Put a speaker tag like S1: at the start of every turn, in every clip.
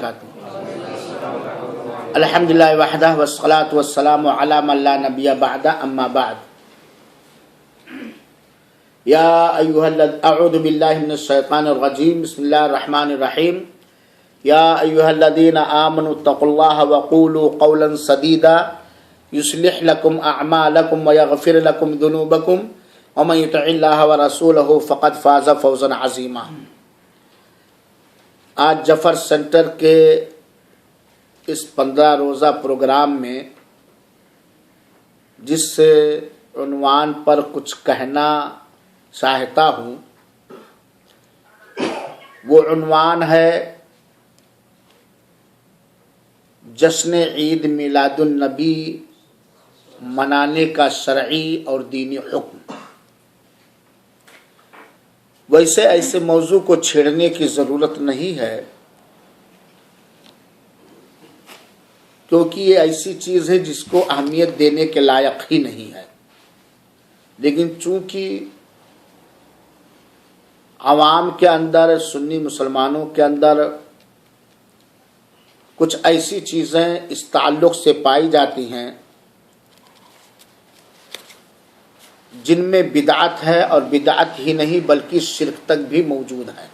S1: وبرکاتہ۔ الحمدللہ وحدہ والصلاۃ والسلام علی من لا نبی بعد، اما بعد۔ یا ایھا اعوذ باللہ من الشیطان الرجیم، بسم اللہ الرحمن الرحیم۔ یا ایھا الذین آمنوا اتقوا اللہ وقولوا قولا سدیدا یصلح لکم اعمالکم ویغفر لکم ذنوبکم ومن یطع اللہ ورسولہ فقد فاز فوزا عظیما۔ آج جفر سینٹر کے اس 15 روزہ پروگرام میں جس عنوان پر کچھ کہنا چاہتا ہوں وہ عنوان ہے جشن عید میلاد النبی منانے کا شرعی اور دینی حکم۔ ویسے ایسے موضوع کو چھیڑنے کی ضرورت نہیں ہے، کیونکہ یہ ایسی چیز ہے جس کو اہمیت دینے کے لائق ہی نہیں ہے، لیکن چونکہ عوام کے اندر، سنی مسلمانوں کے اندر کچھ ایسی چیزیں اس تعلق سے پائی جاتی ہیں جن میں بدعت ہے، اور بدعت ہی نہیں بلکہ شرک تک بھی موجود ہے۔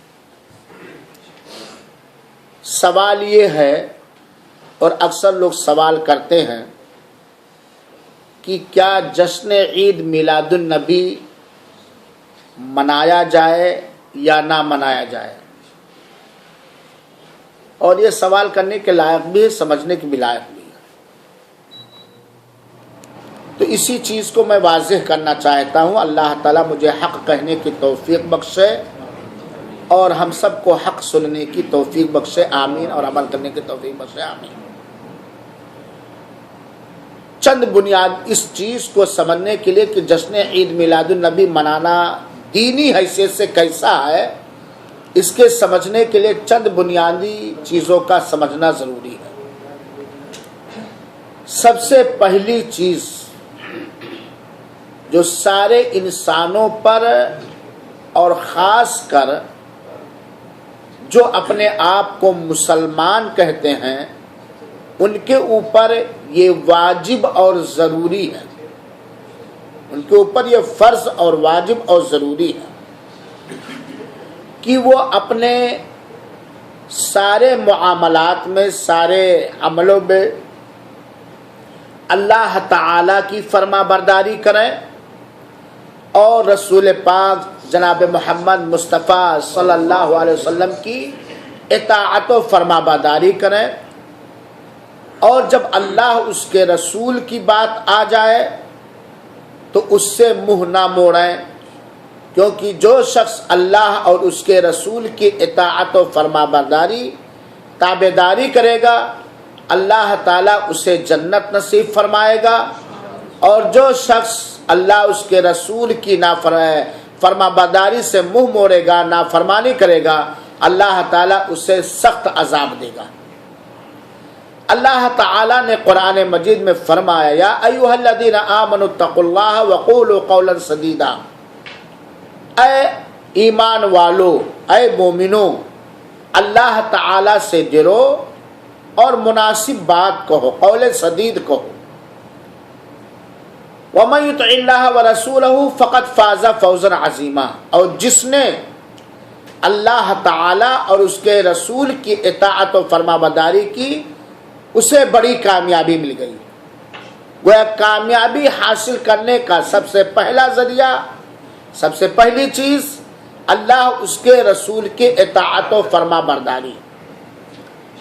S1: سوال یہ ہے، اور اکثر لوگ سوال کرتے ہیں کہ کیا جشن عید میلاد النبی منایا جائے یا نہ منایا جائے، اور یہ سوال کرنے کے لائق بھی ہے، سمجھنے کے بھی لائق بھی ہے۔ تو اسی چیز کو میں واضح کرنا چاہتا ہوں۔ اللہ تعالیٰ مجھے حق کہنے کی توفیق بخشے اور ہم سب کو حق سننے کی توفیق بخشے، آمین، اور عمل کرنے کی توفیق بخشے، آمین۔ چند بنیاد اس چیز کو سمجھنے کے لیے کہ جشن عید میلاد النبی منانا دینی حیثیت سے کیسا ہے، اس کے سمجھنے کے لیے چند بنیادی چیزوں کا سمجھنا ضروری ہے۔ سب سے پہلی چیز جو سارے انسانوں پر اور خاص کر جو اپنے آپ کو مسلمان کہتے ہیں ان کے اوپر یہ واجب اور ضروری ہے، ان کے اوپر یہ فرض اور واجب اور ضروری ہے کہ وہ اپنے سارے معاملات میں، سارے عملوں میں اللہ تعالیٰ کی فرما برداری کریں اور رسول پاک جناب محمد مصطفیٰ صلی اللہ علیہ وسلم کی اطاعت و فرما برداری کریں، اور جب اللہ اس کے رسول کی بات آ جائے تو اس سے منہ نہ موڑیں، کیونکہ جو شخص اللہ اور اس کے رسول کی اطاعت و فرما برداری تابعداری کرے گا اللہ تعالیٰ اسے جنت نصیب فرمائے گا، اور جو شخص اللہ اس کے رسول کی فرما برداری سے منہ موڑے گا، نافرمانی کرے گا، اللہ تعالیٰ اسے سخت عذاب دے گا۔ اللہ تعالیٰ نے قرآن مجید میں فرمایا، یا ایھا الذین آمنوا اتقوا اللہ وقولوا قولا سدیدا، اے ایمان والو، اے مومنو، اللہ تعالیٰ سے ڈرو اور مناسب بات کہو، قول سدید کہو۔ وَمَن يُطِعِ اللَّهَ وَرَسُولَهُ فَقَدْ فَازَ فَوْزًا عَظِيمًا، اور جس نے اللہ تعالیٰ اور اس کے رسول کی اطاعت و فرما برداری کی اسے بڑی کامیابی مل گئی۔ گویا کامیابی حاصل کرنے کا سب سے پہلا ذریعہ، سب سے پہلی چیز اللہ اس کے رسول کی اطاعت و فرما برداری۔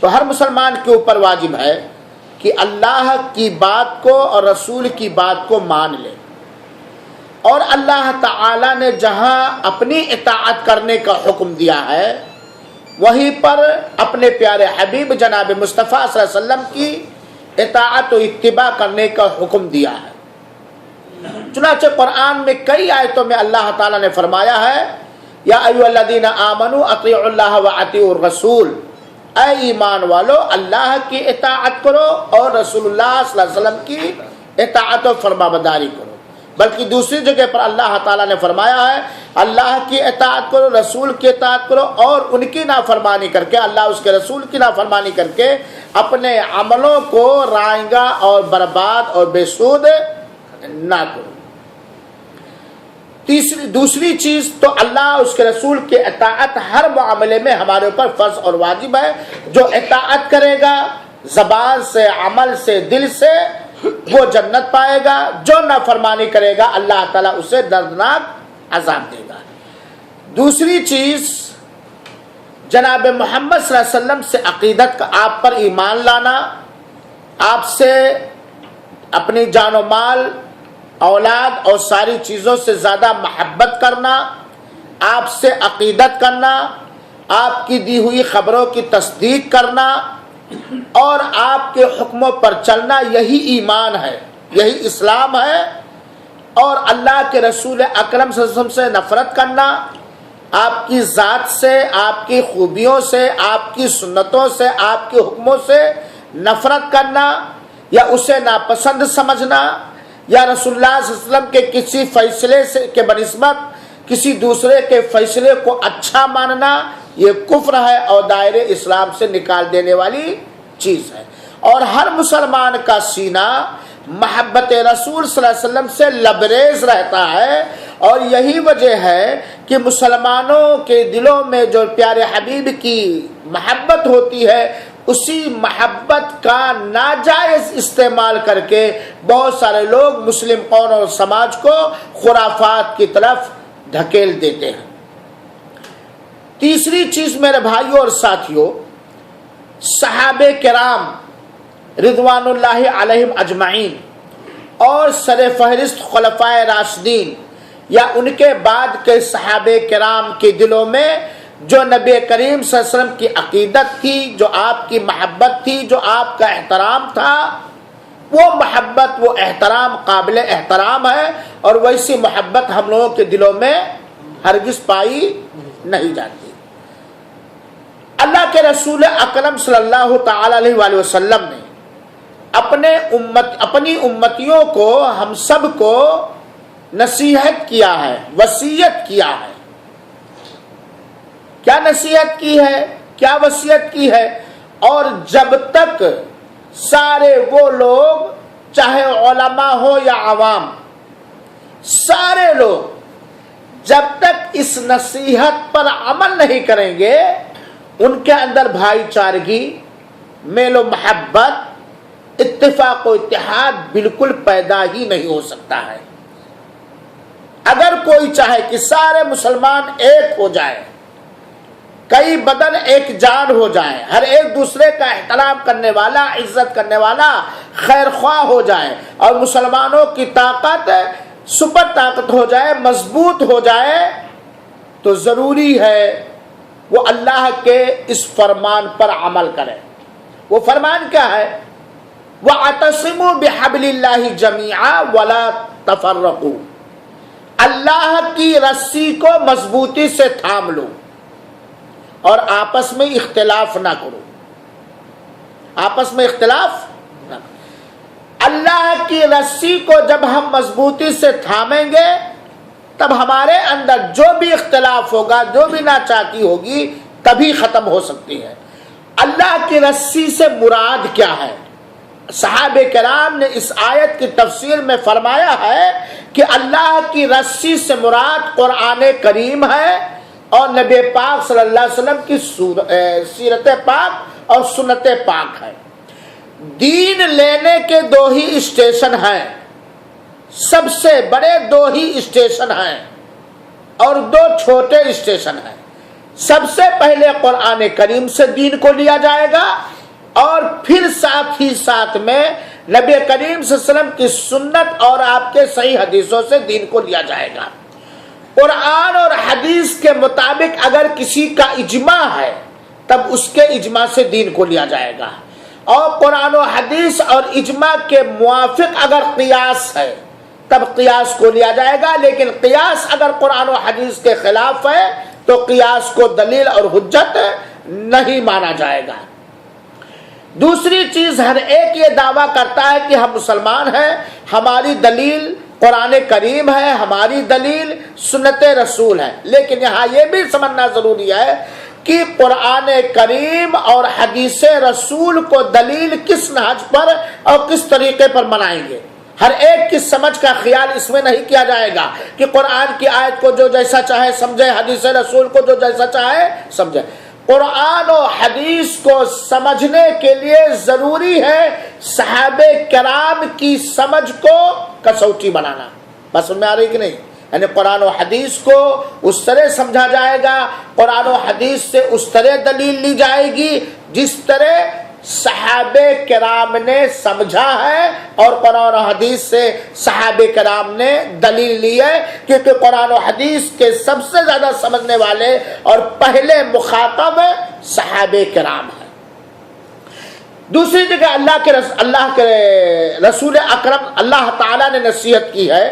S1: تو ہر مسلمان کے اوپر واجب ہے کہ اللہ کی بات کو اور رسول کی بات کو مان لے، اور اللہ تعالی نے جہاں اپنی اطاعت کرنے کا حکم دیا ہے وہیں پر اپنے پیارے حبیب جناب مصطفیٰ صلی اللہ علیہ وسلم کی اطاعت و اتباع کرنے کا حکم دیا ہے۔ چنانچہ قرآن میں کئی آیتوں میں اللہ تعالیٰ نے فرمایا ہے، یا ایھا الذین آمنوا اطیعوا اللہ واطیعوا الرسول، اے ایمان والو اللہ کی اطاعت کرو اور رسول اللہ صلی اللہ علیہ وسلم کی اطاعت و فرما برداری کرو۔ بلکہ دوسری جگہ پر اللہ تعالیٰ نے فرمایا ہے اللہ کی اطاعت کرو، رسول کی اطاعت کرو، اور ان کی نافرمانی کر کے، اللہ اس کے رسول کی نافرمانی کر کے اپنے عملوں کو رائیگاں اور برباد اور بے سود نہ کرو۔ دوسری چیز تو اللہ اس کے رسول کی اطاعت ہر معاملے میں ہمارے اوپر فرض اور واجب ہے۔ جو اطاعت کرے گا زبان سے، عمل سے، دل سے، وہ جنت پائے گا۔ جو نافرمانی کرے گا اللہ تعالیٰ اسے دردناک عذاب دے گا۔ دوسری چیز جناب محمد صلی اللہ علیہ وسلم سے عقیدت کا، آپ پر ایمان لانا، آپ سے اپنی جان و مال، اولاد اور ساری چیزوں سے زیادہ محبت کرنا، آپ سے عقیدت کرنا، آپ کی دی ہوئی خبروں کی تصدیق کرنا اور آپ کے حکموں پر چلنا، یہی ایمان ہے، یہی اسلام ہے۔ اور اللہ کے رسول اکرم صلی اللہ علیہ وسلم سے نفرت کرنا، آپ کی ذات سے، آپ کی خوبیوں سے، آپ کی سنتوں سے، آپ کے حکموں سے نفرت کرنا یا اسے ناپسند سمجھنا، یا رسول اللہ صلی اللہ علیہ وسلم کے کسی فیصلے سے کے بنسبت کسی دوسرے کے فیصلے کو اچھا ماننا، یہ کفر ہے اور دائرے اسلام سے نکال دینے والی چیز ہے۔ اور ہر مسلمان کا سینہ محبت رسول صلی اللہ علیہ وسلم سے لبریز رہتا ہے، اور یہی وجہ ہے کہ مسلمانوں کے دلوں میں جو پیارے حبیب کی محبت ہوتی ہے، اسی محبت کا ناجائز استعمال کر کے بہت سارے لوگ مسلم قوم اور سماج کو خرافات کی طرف دھکیل دیتے ہیں۔ تیسری چیز میرے بھائیوں اور ساتھیوں، صحابہ کرام رضوان اللہ علیہم اجمعین اور سر فہرست خلفائے راشدین یا ان کے بعد کے صحابہ کرام کے دلوں میں جو نبی کریم صلی اللہ علیہ وسلم کی عقیدت تھی، جو آپ کی محبت تھی، جو آپ کا احترام تھا، وہ محبت، وہ احترام قابل احترام ہے، اور ویسی محبت ہم لوگوں کے دلوں میں ہرگز پائی نہیں جاتی۔ اللہ کے رسول اکرم صلی اللہ تعالی علیہ وآلہ وسلم نے اپنی امتیوں کو، ہم سب کو نصیحت کیا ہے، وصیت کیا ہے۔ کیا نصیحت کی ہے، کیا وصیت کی ہے؟ اور جب تک سارے وہ لوگ، چاہے علماء ہو یا عوام، سارے لوگ جب تک اس نصیحت پر عمل نہیں کریں گے، ان کے اندر بھائی چارگی، میل و محبت، اتفاق و اتحاد بالکل پیدا ہی نہیں ہو سکتا ہے۔ اگر کوئی چاہے کہ سارے مسلمان ایک ہو جائے، کئی بدن ایک جان ہو جائے، ہر ایک دوسرے کا احترام کرنے والا، عزت کرنے والا، خیر خواہ ہو جائے، اور مسلمانوں کی طاقت سپر طاقت ہو جائے، مضبوط ہو جائے، تو ضروری ہے وہ اللہ کے اس فرمان پر عمل کرے۔ وہ فرمان کیا ہے؟ وَاعْتَصِمُوا بِحَبْلِ اللَّهِ جَمِيعًا وَلَا تَفَرَّقُوا، اللہ کی رسی کو مضبوطی سے تھام لو اور آپس میں اختلاف نہ کرو، آپس میں اختلاف نہ کرو۔ اللہ کی رسی کو جب ہم مضبوطی سے تھامیں گے، تب ہمارے اندر جو بھی اختلاف ہوگا، جو بھی ناچاکی ہوگی، تبھی ختم ہو سکتی ہے۔ اللہ کی رسی سے مراد کیا ہے؟ صحابہ کرام نے اس آیت کی تفسیر میں فرمایا ہے کہ اللہ کی رسی سے مراد قرآن کریم ہے اور نبی پاک صلی اللہ علیہ وسلم کی سیرت پاک اور سنت پاک ہے۔ دین لینے کے دو ہی اسٹیشن ہیں، سب سے بڑے دو ہی اسٹیشن ہیں اور دو چھوٹے اسٹیشن ہیں۔ سب سے پہلے قرآن کریم سے دین کو لیا جائے گا، اور پھر ساتھ ہی ساتھ میں نبی کریم صلی اللہ علیہ وسلم کی سنت اور آپ کے صحیح حدیثوں سے دین کو لیا جائے گا۔ قرآن اور حدیث کے مطابق اگر کسی کا اجماع ہے، تب اس کے اجماع سے دین کو لیا جائے گا، اور قرآن و حدیث اور اجماع کے موافق اگر قیاس ہے، تب قیاس کو لیا جائے گا۔ لیکن قیاس اگر قرآن و حدیث کے خلاف ہے تو قیاس کو دلیل اور حجت نہیں مانا جائے گا۔ دوسری چیز، ہر ایک یہ دعویٰ کرتا ہے کہ ہم مسلمان ہیں، ہماری دلیل قرآن کریم ہے ہماری دلیل، سنت رسول ہے، لیکن یہاں یہ بھی سمجھنا ضروری ہے کہ قرآن کریم اور حدیث رسول کو دلیل کس نہج پر اور کس طریقے پر منائیں گے۔ ہر ایک کی سمجھ کا خیال اس میں نہیں کیا جائے گا کہ قرآن کی آیت کو جو جیسا چاہے سمجھے، حدیث رسول کو جو جیسا چاہے سمجھے۔ قرآن و حدیث کو سمجھنے کے لیے ضروری ہے صحابہ کرام کی سمجھ کو کسوٹی بنانا۔ بس سمجھ میں آ رہی کہ نہیں؟ یعنی قرآن و حدیث کو اس طرح سمجھا جائے گا، قرآن و حدیث سے اس طرح دلیل لی جائے گی جس طرح صحابہ کرام نے سمجھا ہے، اور قرآن و حدیث سے صحابہ کرام نے دلیل لی ہے، کیونکہ قرآن و حدیث کے سب سے زیادہ سمجھنے والے اور پہلے مخاطب صحابہ کرام ہیں۔ دوسری جگہ اللہ کے رسول اکرم اللہ تعالیٰ نے نصیحت کی ہے،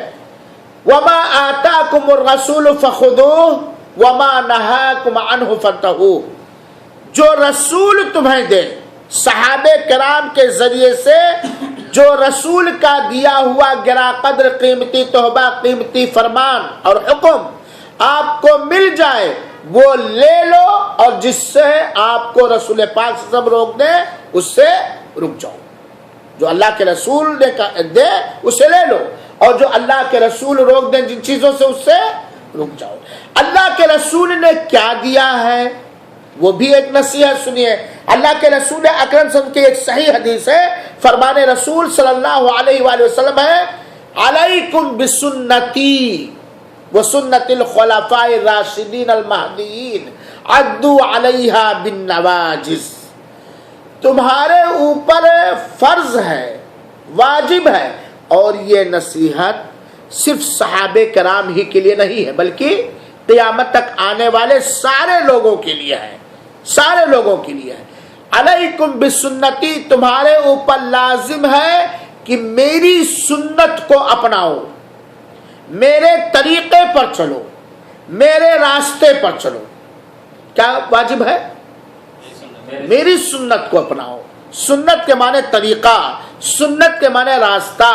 S1: وَمَا آتَاكُمُ الرَّسُولُ فَخُذُوهُ وَمَا نَهَاكُمْ عَنْهُ فَانْتَهُوا، جو رسول تمہیں دے، صحابہ کرام کے ذریعے سے جو رسول کا دیا ہوا گرا قدر قیمتی تحفہ، قیمتی فرمان اور حکم آپ کو مل جائے وہ لے لو، اور جس سے آپ کو رسول پاک سے سب روک دے اس سے رک جاؤ۔ جو اللہ کے رسول نے دے اسے لے لو، اور جو اللہ کے رسول روک دیں جن چیزوں سے اس سے رک جاؤ۔ اللہ کے رسول نے کیا دیا ہے وہ بھی ایک نصیحت سنیے۔ اللہ کے رسول اکرم صلی اللہ علیہ وسلم کی ایک صحیح حدیث ہے، فرمان رسول صلی اللہ علیہ وآلہ وسلم ہے، علیکم بسنتی وسنت الخلفاء الراشدین المہدیین عدوا علیہا بالنواجذ، تمہارے اوپر فرض ہے، واجب ہے، اور یہ نصیحت صرف صحابہ کرام ہی کے لیے نہیں ہے بلکہ قیامت تک آنے والے سارے لوگوں کے لیے ہے، سارے لوگوں کے لیے ہے۔ علیکم بسنتی، تمہارے اوپر لازم ہے کہ میری سنت کو اپناؤ، میرے طریقے پر چلو، میرے راستے پر چلو۔ کیا واجب ہے؟ میری سنت کو اپناؤ۔ سنت کے معنی طریقہ، سنت کے معنی راستہ،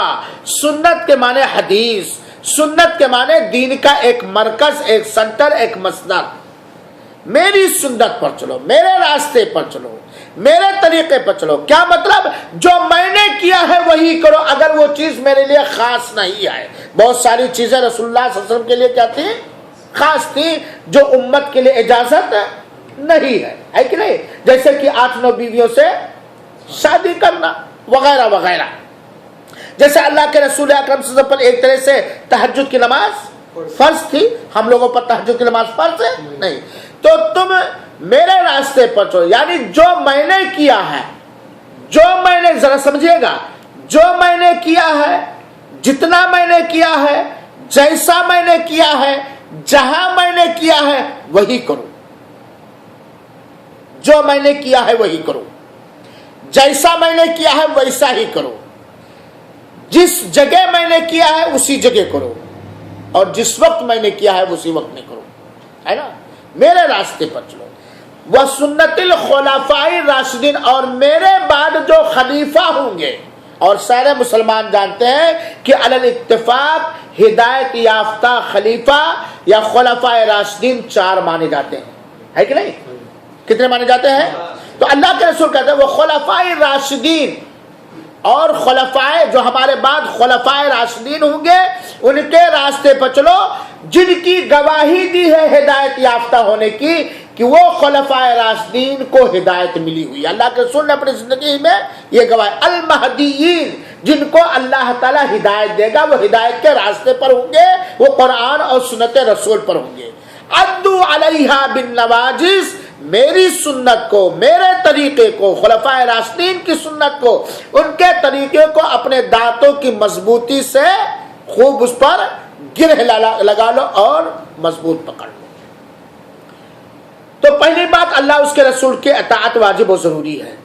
S1: سنت کے معنی حدیث، سنت کے معنی دین کا ایک مرکز، ایک سنٹر، ایک مصدر۔ میری سنت پر چلو، میرے راستے پر چلو، میرے طریقے پر چلو۔ کیا مطلب؟ جو میں نے کیا ہے وہی کرو، اگر وہ چیز میرے لیے خاص نہیں ہے۔ بہت ساری چیزیں رسول اللہ صلی اللہ علیہ وسلم کے لیے کیا تھی؟ خاص تھی، جو امت کے لیے اجازت نہیں ہے کہ نہیں؟ جیسے کہ 8-9 بیویوں سے شادی کرنا وغیرہ وغیرہ۔ جیسے اللہ کے رسول اکرم صلی اللہ علیہ وسلم پر ایک طرح سے تہجد کی نماز فرض تھی، ہم لوگوں پر تہجد کی نماز فرض ہے نہیں، تو تم میرے راستے پر چلو، یعنی جو میں نے کیا ہے، جو میں نے، ذرا سمجھیے گا، جو میں نے کیا ہے، جتنا میں نے کیا ہے، جیسا میں نے کیا ہے، جہاں میں نے کیا ہے وہی کرو۔ جو میں نے کیا ہے وہی کرو، جیسا میں نے کیا ہے ویسا ہی کرو، جس جگہ میں نے کیا ہے اسی جگہ کرو، اور جس وقت میں نے کیا ہے اسی وقت میں کرو، ہے نا؟ میرے راستے پر چلو۔ وَسُنَّتِ الْخُلَفَاءِ الرَّاشِدِينَ، اور میرے بعد جو خلیفہ ہوں گے، اور سارے مسلمان جانتے ہیں کہ علی الاتفاق ہدایت یافتہ خلیفہ یا خلفائے راشدین 4 مانے جاتے ہیں، ہے کہ نہیں؟ کتنے مانے جاتے ہیں؟ تو اللہ کے رسول کہتے ہیں وہ خلفائے راشدین، اور خلفائے جو ہمارے بعد خلفائے راشدین ہوں گے ان کے راستے پر چلو، جن کی گواہی دی ہے ہدایت یافتہ ہونے کی کہ وہ خلفائے راشدین کو ہدایت ملی ہوئی۔ اللہ کے رسول نے اپنی زندگی میں یہ گواہی، المہدیین، جن کو اللہ تعالیٰ ہدایت دے گا وہ ہدایت کے راستے پر ہوں گے، وہ قرآن اور سنت رسول پر ہوں گے۔ عدوا علیہا بالنواجذ، میری سنت کو، میرے طریقے کو، خلفائے راشدین کی سنت کو، ان کے طریقے کو اپنے دانتوں کی مضبوطی سے خوب اس پر گرہ لگا لو اور مضبوط پکڑ لو۔ تو پہلی بات، اللہ اس کے رسول کی اطاعت واجب و ضروری ہے،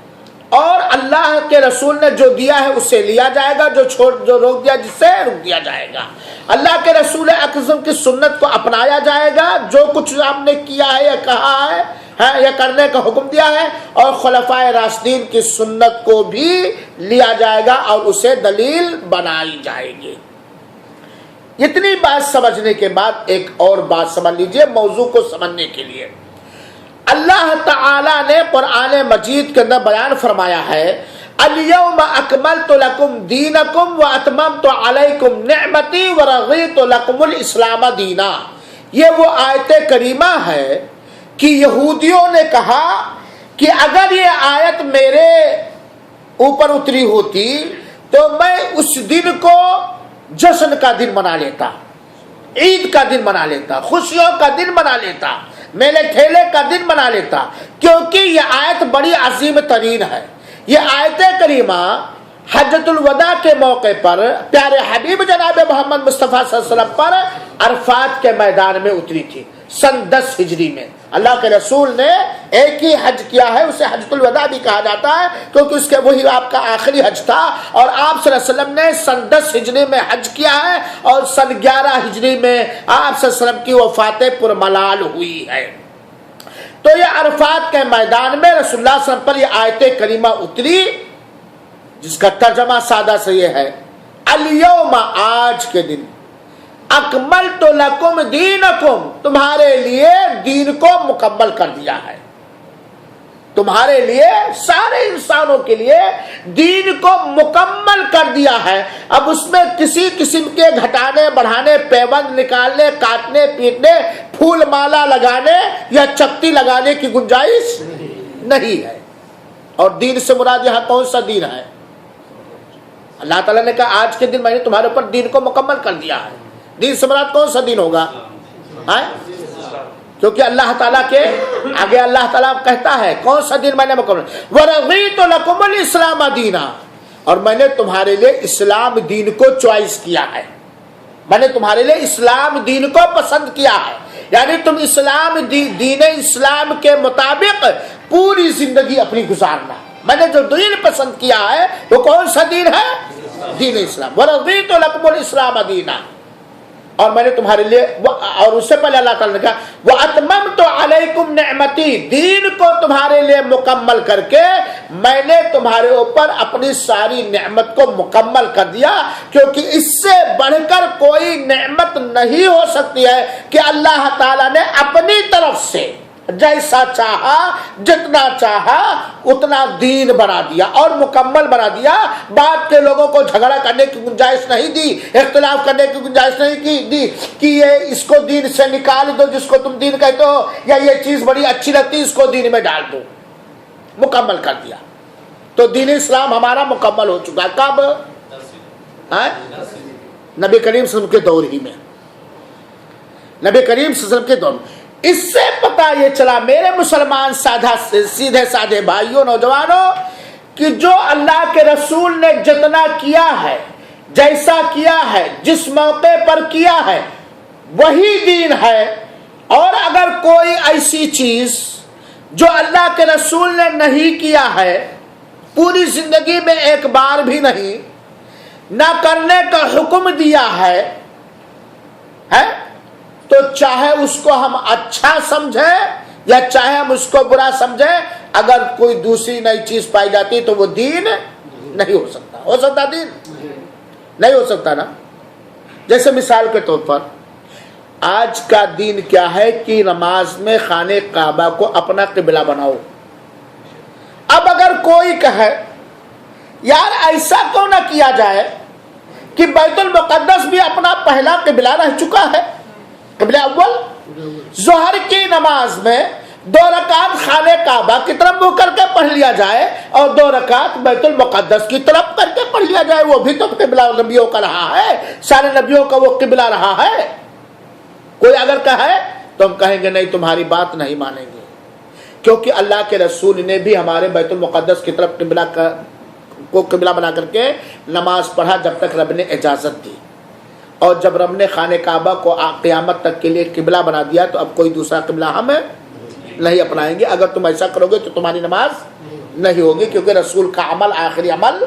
S1: اور اللہ کے رسول نے جو دیا ہے اس سے لیا جائے گا، جو روک دیا جس سے رک دیا جائے گا۔ اللہ کے رسول اکرم کی سنت کو اپنایا جائے گا، جو کچھ آپ نے کیا ہے یا کہا ہے یا کرنے کا حکم دیا ہے، اور خلفائے راشدین کی سنت کو بھی لیا جائے گا اور اسے دلیل بنائی جائے گی۔ اتنی بات سمجھنے کے بعد ایک اور بات سمجھ لیجئے موضوع کو سمجھنے کے لیے. اللہ تعالی نے قرآن مجید کے اندر بیان فرمایا ہے الیوم اکملت لکم دینکم واتممت علیکم نعمتی ورضیت لکم الاسلام دینا. یہ وہ آیت کریمہ ہے کہ یہودیوں نے کہا کہ اگر یہ آیت میرے اوپر اتری ہوتی تو میں اس دن کو جشن کا دن منا لیتا, عید کا دن منا لیتا, خوشیوں کا دن منا لیتا, میلے ٹھیلے کا دن منا لیتا, کیونکہ یہ آیت بڑی عظیم ترین ہے. یہ آیت کریمہ حجۃ الوداع کے موقع پر پیارے حبیب جناب محمد مصطفیٰ صلی اللہ علیہ وسلم پر عرفات کے میدان میں اتری تھی سن 10 ہجری میں. اللہ کے رسول نے ایک ہی حج کیا ہے, اسے حجۃ الوداع بھی کہا جاتا ہے کیونکہ اس کے وہی آپ کا آخری حج تھا, اور آپ صلی اللہ علیہ وسلم نے سن 10 ہجری میں حج کیا ہے اور سن 11 ہجری میں آپ صلی اللہ علیہ وسلم کی وفات پرملال ہوئی ہے. تو یہ عرفات کے میدان میں رسول اللہ صلی اللہ علیہ وسلم پر یہ آیت کریمہ اتری, جس کا ترجمہ سادہ سے یہ ہے الیوم آج کے دن اکملت لکم دینکم تمہارے لیے دین کو مکمل کر دیا ہے. تمہارے لیے سارے انسانوں کے لیے دین کو مکمل کر دیا ہے. اب اس میں کسی قسم کے گھٹانے بڑھانے, پیوند نکالنے, کاٹنے پیٹنے, پھول مالا لگانے یا چکتی لگانے کی گنجائش نہیں ہے. اور دین سے مراد یہاں کون سا دین ہے؟ اللہ تعالیٰ نے کہا آج کے دن میں نے تمہارے اوپر دین کو مکمل کر دیا ہے. دین سے مراد کون سا دین ہوگا؟ کیونکہ اللہ تعالیٰ کے آگے اللہ تعالیٰ کہتا ہے کون سا دین میں نے مکمل, وَرَضِيتُ لَكُمُ الْإِسْلَامَ دِينًا, اور میں نے تمہارے لیے اسلام دین کو چوائس کیا ہے. میں نے تمہارے لیے اسلام دین کو پسند کیا ہے, یعنی تم اسلام دین اسلام کے مطابق پوری زندگی اپنی گزارنا. میں نے جو دین پسند کیا ہے وہ کون سا دین ہے؟ دین اسلام. وَرَضِيتُ لَكُمُ الْإِسْلَامَ دِينًا, اور میں نے تمہارے لیے, اور اس سے پہلے اللہ تعالیٰ نے کہا وَأَتْمَمْتُ عَلَيْكُمْ نِعْمَتِي, دین کو تمہارے لیے مکمل کر کے میں نے تمہارے اوپر اپنی ساری نعمت کو مکمل کر دیا, کیونکہ اس سے بڑھ کر کوئی نعمت نہیں ہو سکتی ہے کہ اللہ تعالیٰ نے اپنی طرف سے جیسا چاہا جتنا چاہا اتنا دین بنا دیا اور مکمل بنا دیا. بات کے لوگوں کو جھگڑا کرنے کی گنجائش نہیں دی, اختلاف کرنے کی گنجائش نہیں دی کہ یہ اس کو دین سے نکال دو جس کو تم دین کہتے ہو, یا یہ چیز بڑی اچھی لگتی اس کو دین میں ڈال دو. مکمل کر دیا. تو دین اسلام ہمارا مکمل ہو چکا. کب؟ نبی کریم صلی اللہ علیہ وسلم کے دور ہی میں. نبی کریم صلی اللہ علیہ وسلم کے دور میں. اس سے پتہ یہ چلا میرے مسلمان سیدھے سادھے بھائیوں, نوجوانوں, کہ جو اللہ کے رسول نے جتنا کیا ہے, جیسا کیا ہے, جس موقع پر کیا ہے, وہی دین ہے. اور اگر کوئی ایسی چیز جو اللہ کے رسول نے نہیں کیا ہے, پوری زندگی میں ایک بار بھی نہیں, نہ کرنے کا حکم دیا ہے, تو چاہے اس کو ہم اچھا سمجھیں یا چاہے ہم اس کو برا سمجھیں, اگر کوئی دوسری نئی چیز پائی جاتی تو وہ دین نہیں ہو سکتا. ہو سکتا دین نہیں ہو سکتا نا. جیسے مثال کے طور پر آج کا دین کیا ہے کہ نماز میں خانہ کعبہ کو اپنا قبلہ بناؤ. اب اگر کوئی کہے یار ایسا کیوں نہ کیا جائے کہ بیت المقدس بھی اپنا پہلا قبلہ رہ چکا ہے, قبلہ اول. ظہر کی نماز میں 2 رکعت خانہ کعبہ کی طرف منہ کر کے پڑھ لیا جائے اور 2 رکعت بیت المقدس کی طرف کر کے پڑھ لیا جائے, وہ بھی تو قبلہ نبیوں کا رہا ہے, سارے نبیوں کا وہ قبلہ رہا ہے. کوئی اگر کہے تو ہم کہیں گے نہیں, تمہاری بات نہیں مانیں گے, کیونکہ اللہ کے رسول نے بھی ہمارے بیت المقدس کی طرف قبلہ بنا کر کے نماز پڑھا جب تک رب نے اجازت دی, اور جب رب نے خانہ کعبہ کو قیامت تک کے لیے قبلہ بنا دیا تو اب کوئی دوسرا قبلہ ہم نہیں اپنائیں گے. اگر تم ایسا کرو گے تو تمہاری نماز نہیں ہوگی, کیونکہ رسول کا عمل آخری عمل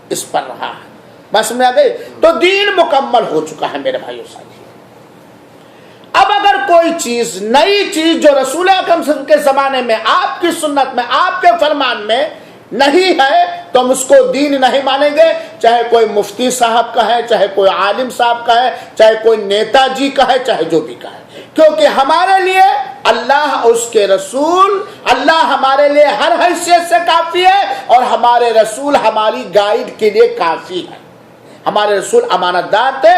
S1: اس پر رہا ہے. بات سمجھ آ گئی؟ تو دین مکمل ہو چکا ہے میرے بھائیو ساتھیو. اب اگر کوئی چیز, نئی چیز جو رسول اکرم صلی اللہ علیہ وسلم کے زمانے میں, آپ کی سنت میں, آپ کے فرمان میں نہیں ہے تو ہم اس کو دین نہیں مانیں گے، چاہے کوئی مفتی صاحب کا ہے، چاہے کوئی عالم صاحب کا ہے، چاہے کوئی نیتا جی کا ہے، چاہے جو بھی کا ہے، کیونکہ ہمارے لیے اللہ اور اس کے رسول، اللہ ہمارے لیے ہر حیثیت سے کافی ہے اور ہمارے رسول ہماری گائیڈ کے لیے کافی ہے۔ ہمارے رسول امانت دار تھے،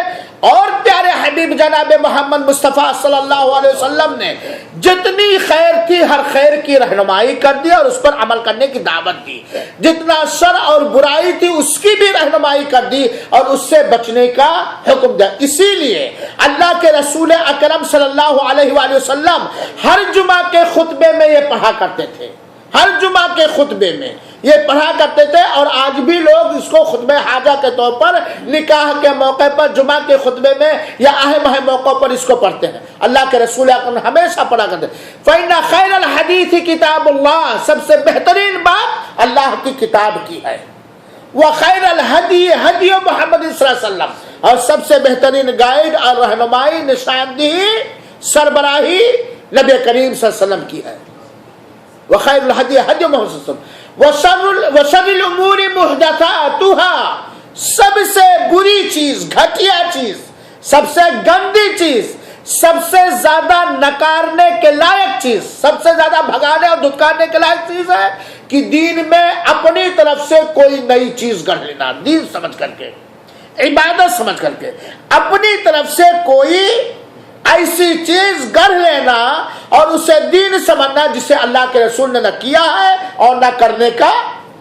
S1: اور پیارے حبیب جناب محمد مصطفیٰ صلی اللہ علیہ وسلم نے جتنی خیر تھی ہر خیر کی رہنمائی کر دی اور اس پر عمل کرنے کی دعوت دی، جتنا شر اور برائی تھی اس کی بھی رہنمائی کر دی اور اس سے بچنے کا حکم دیا۔ اسی لیے اللہ کے رسول اکرم صلی اللہ علیہ وآلہ وسلم ہر جمعہ کے خطبے میں یہ پڑھا کرتے تھے، ہر جمعہ کے خطبے میں یہ پڑھا کرتے تھے، اور آج بھی لوگ اس کو خطبہ حاجہ کے طور پر، نکاح کے موقع پر، جمعہ کے خطبے میں یا اہم موقعوں پر اس کو پڑھتے ہیں۔ اللہ کے رسول اکرم ہمیشہ پڑھا کرتے ہیں فَإِنَّ خَيْرَ الْحَدِيثِ کتاب اللہ، سب سے بہترین بات اللہ کی کتاب کی ہے، وَخَيْرَ الْهَدِيِ هَدِيُ محمد صلی اللہ علیہ وسلم، اور سب سے بہترین گائیڈ اور رہنمائی، نشاندہی، سربراہی نبی کریم صلی اللہ علیہ وسلم کی ہے۔ وَخَيْرُ الْهَدِيِ هَدِيُ محمد صلی اللہ علیہ وسلم وَشَرُّ الْأُمُورِ مُحْدَثَاتُهَا، سب سے بری چیز، گھٹیا چیز، سب سے گندی چیز، سب سے زیادہ نکارنے کے لائق چیز، سب سے زیادہ بھگانے اور دھتکارنے کے لائق چیز ہے کہ دین میں اپنی طرف سے کوئی نئی چیز گڑھ لینا، دین سمجھ کر کے، عبادت سمجھ کر کے اپنی طرف سے کوئی ایسی چیز گڑھ لینا اور اسے دین سمجھنا جسے اللہ کے رسول نے نہ کیا ہے اور نہ کرنے کا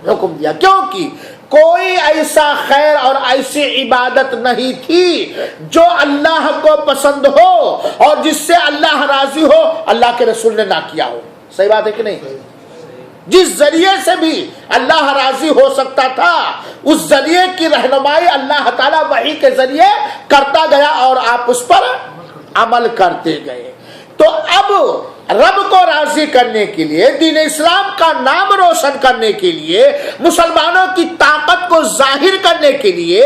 S1: حکم دیا، کیونکہ کوئی ایسا خیر اور ایسی عبادت نہیں تھی جو اللہ کو پسند ہو اور جس سے اللہ راضی ہو، اللہ کے رسول نے نہ کیا ہو۔ صحیح بات ہے کہ نہیں؟ جس ذریعے سے بھی اللہ راضی ہو سکتا تھا اس ذریعے کی رہنمائی اللہ تعالیٰ وحی کے ذریعے کرتا گیا اور آپ اس پر عمل کرتے گئے۔ تو اب رب کو راضی کرنے کے لیے، دین اسلام کا نام روشن کرنے کے لیے، مسلمانوں کی طاقت کو ظاہر کرنے کے لیے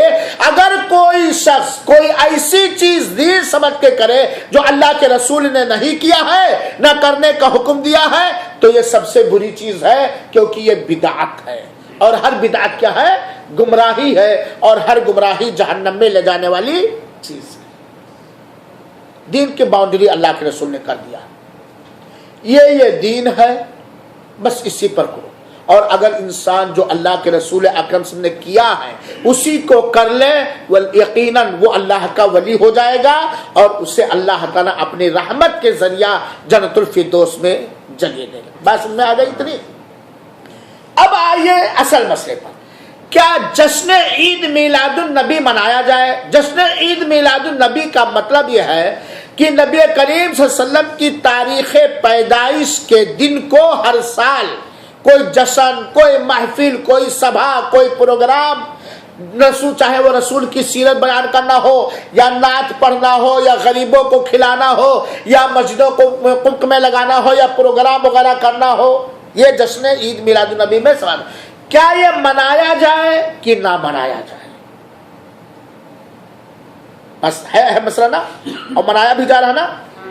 S1: اگر کوئی شخص کوئی ایسی چیز دین سمجھ کے کرے جو اللہ کے رسول نے نہیں کیا ہے، نہ کرنے کا حکم دیا ہے، تو یہ سب سے بری چیز ہے، کیونکہ یہ بدعت ہے، اور ہر بدعت کیا ہے؟ گمراہی ہے، اور ہر گمراہی جہنم میں لے جانے والی چیز ہے۔ دین کی باؤنڈری اللہ کے رسول نے کر دیا، یہ دین ہے، بس اسی پر کرو، اور اگر انسان جو اللہ کے رسول اکرم صلی اللہ علیہ وسلم نے کیا ہے اسی کو کر لے، یقیناً وہ اللہ کا ولی ہو جائے گا اور اسے اللہ تعالیٰ اپنی رحمت کے ذریعہ جنت الفردوس میں جگہ دے گا۔ بات سمجھ میں آ گئی اتنی؟ اب آئیے اصل مسئلے پر، کیا جشن عید میلاد النبی منایا جائے؟ جشن عید میلاد النبی کا مطلب یہ ہے کہ نبی کریم صلی اللہ علیہ وسلم کی تاریخ پیدائش کے دن کو ہر سال کوئی جشن، کوئی محفل، کوئی سبھا، کوئی پروگرام، رسول چاہے وہ رسول کی سیرت بیان کرنا ہو یا نعت پڑھنا ہو یا غریبوں کو کھلانا ہو یا مسجدوں کو قمق میں لگانا ہو یا پروگرام وغیرہ کرنا ہو، یہ جشن عید میلاد النبی میں سوال کیا یہ منایا جائے کہ نہ منایا جائے؟ بس ہے مسئلہ نا، اور منایا بھی جا رہا نا،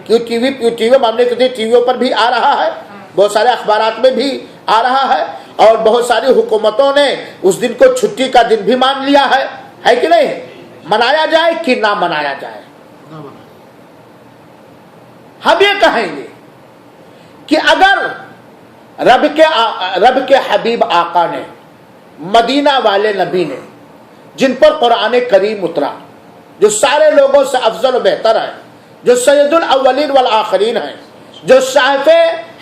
S1: کیوں ٹی وی ماننے کے لیے ٹی ویوں پر بھی آ رہا ہے، بہت سارے اخبارات میں بھی آ رہا ہے، اور بہت ساری حکومتوں نے اس دن کو چھٹی کا دن بھی مان لیا ہے کہ نہیں؟ منایا جائے کہ نہ منایا جائے؟ ہم یہ کہیں گے کہ اگر رب کے حبیب آقا نے، مدینہ والے نبی نے، جن پر قرآن کریم اترا، جو سارے لوگوں سے افضل و بہتر ہے، جو سید الاولین والآخرین ہیں، جو صاحب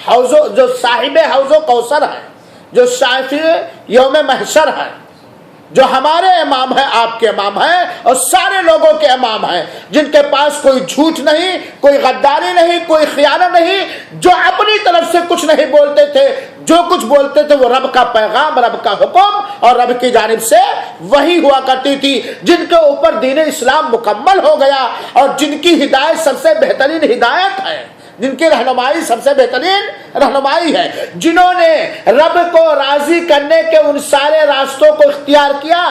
S1: حوض و کوثر ہیں، جو صاحب یوم محشر ہیں، جو ہمارے امام ہیں، آپ کے امام ہیں اور سارے لوگوں کے امام ہیں، جن کے پاس کوئی جھوٹ نہیں، کوئی غداری نہیں، کوئی خیانت نہیں، جو اپنی طرف سے کچھ نہیں بولتے تھے، جو کچھ بولتے تھے وہ رب کا پیغام، رب کا حکم اور رب کی جانب سے وحی ہوا کرتی تھی، جن کے اوپر دین اسلام مکمل ہو گیا اور جن کی ہدایت سب سے بہترین ہدایت ہے، جن کی رہنمائی سب سے بہترین رہنمائی ہے، جنہوں نے رب کو راضی کرنے کے ان سارے راستوں کو اختیار کیا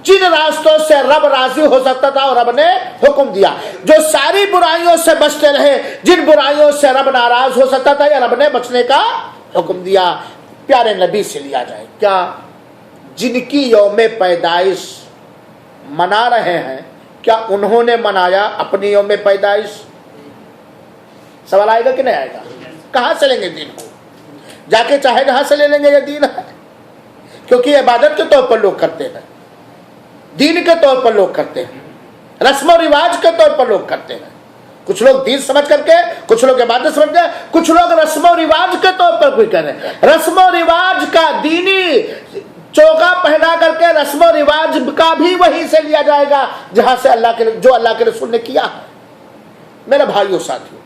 S1: جن راستوں سے رب راضی ہو سکتا تھا اور رب نے حکم دیا، جو ساری برائیوں سے بچتے رہے جن برائیوں سے رب ناراض ہو سکتا تھا یا رب نے بچنے کا حکم دیا۔ پیارے نبی سے لیا جائے، کیا جن کی یوم پیدائش منا رہے ہیں، کیا انہوں نے منایا اپنی یوم پیدائش؟ سوال آئے گا کہ نہیں آئے گا؟ کہاں سے لیں گے دین کو؟ جا کے چاہے کہاں سے لے لیں گے یہ دین ہے؟ کیونکہ عبادت کے طور پر لوگ کرتے ہیں، دین کے طور پر لوگ کرتے ہیں، رسم و رواج کے طور پر لوگ کرتے ہیں. کچھ لوگ دین سمجھ کر کے، کچھ لوگ عبادت سمجھ کے، کچھ لوگ رسم و رواج کے طور پر کوئی کر رہے ہیں. رسم و رواج کا دینی چوکا پہنا کر کے رسم و رواج کا بھی وہیں سے لیا جائے گا جہاں سے جو اللہ کے رسول نے کیا ہے. میرے بھائیو ساتھیو،